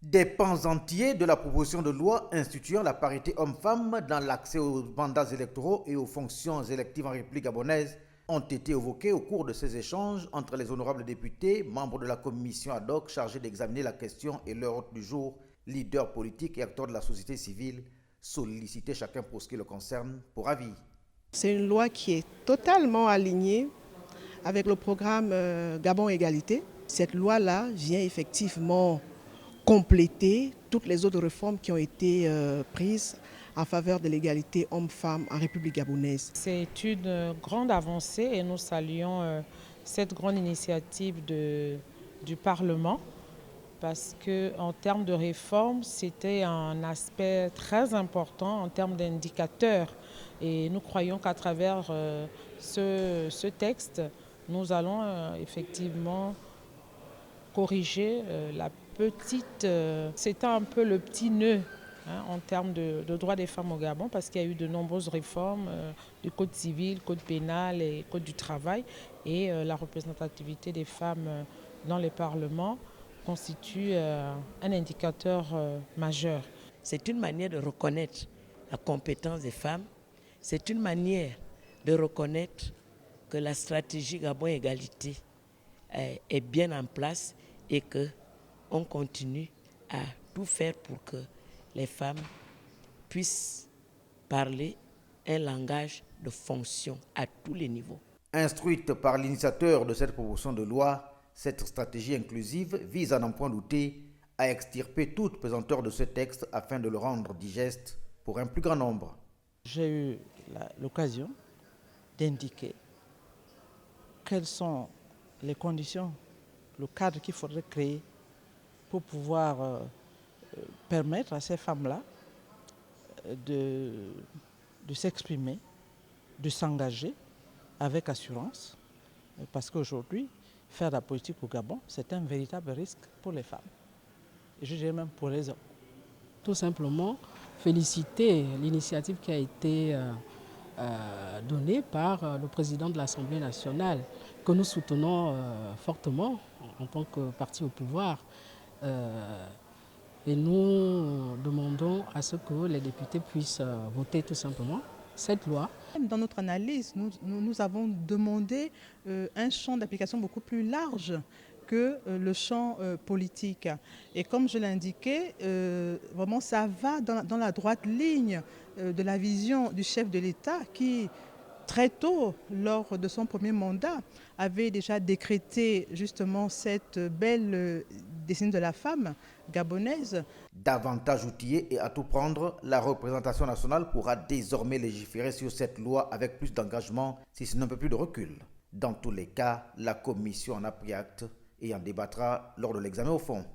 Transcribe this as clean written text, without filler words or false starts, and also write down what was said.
Des pans entiers de la proposition de loi instituant la parité homme-femme dans l'accès aux mandats électoraux et aux fonctions électives en République gabonaise ont été évoqués au cours de ces échanges entre les honorables députés, membres de la commission ad hoc chargée d'examiner la question et leur hôte du jour, leaders politiques et acteurs de la société civile, sollicités chacun pour ce qui le concerne pour avis. C'est une loi qui est totalement alignée avec le programme Gabon Égalité. Cette loi-là vient effectivement compléter toutes les autres réformes qui ont été prises en faveur de l'égalité homme-femme en République gabonaise. C'est une grande avancée et nous saluons cette grande initiative du Parlement parce qu'en termes de réforme, c'était un aspect très important en termes d'indicateurs. Et nous croyons qu'à travers ce texte, nous allons effectivement corriger la petite... C'était un peu le petit nœud en termes de droits des femmes au Gabon parce qu'il y a eu de nombreuses réformes du code civil, code pénal et code du travail. Et la représentativité des femmes dans les parlements constitue un indicateur majeur. C'est une manière de reconnaître la compétence des femmes. C'est une manière de reconnaître que la stratégie Gabon Égalité est bien en place et qu'on continue à tout faire pour que les femmes puissent parler un langage de fonction à tous les niveaux. Instruite par l'initiateur de cette proposition de loi, cette stratégie inclusive vise à n'en point douter à extirper toute pesanteur de ce texte afin de le rendre digeste pour un plus grand nombre. J'ai eu l'occasion d'indiquer quelles sont les conditions, le cadre qu'il faudrait créer pour pouvoir permettre à ces femmes-là de s'exprimer, de s'engager avec assurance, parce qu'aujourd'hui, faire de la politique au Gabon, c'est un véritable risque pour les femmes, et je dirais même pour les hommes. Tout simplement, féliciter l'initiative qui a été donnée par le président de l'Assemblée nationale, que nous soutenons fortement en tant que parti au pouvoir. Et nous demandons à ce que les députés puissent voter tout simplement cette loi. Dans notre analyse, nous avons demandé un champ d'application beaucoup plus large que le champ politique. Et comme je l'ai indiqué, vraiment ça va dans la droite ligne de la vision du chef de l'État qui, très tôt, lors de son premier mandat, avait déjà décrété justement cette belle destinée de la femme gabonaise. Davantage outillée et à tout prendre, la représentation nationale pourra désormais légiférer sur cette loi avec plus d'engagement, si ce n'est un peu plus de recul. Dans tous les cas, la commission en a pris acte et en débattra lors de l'examen au fond.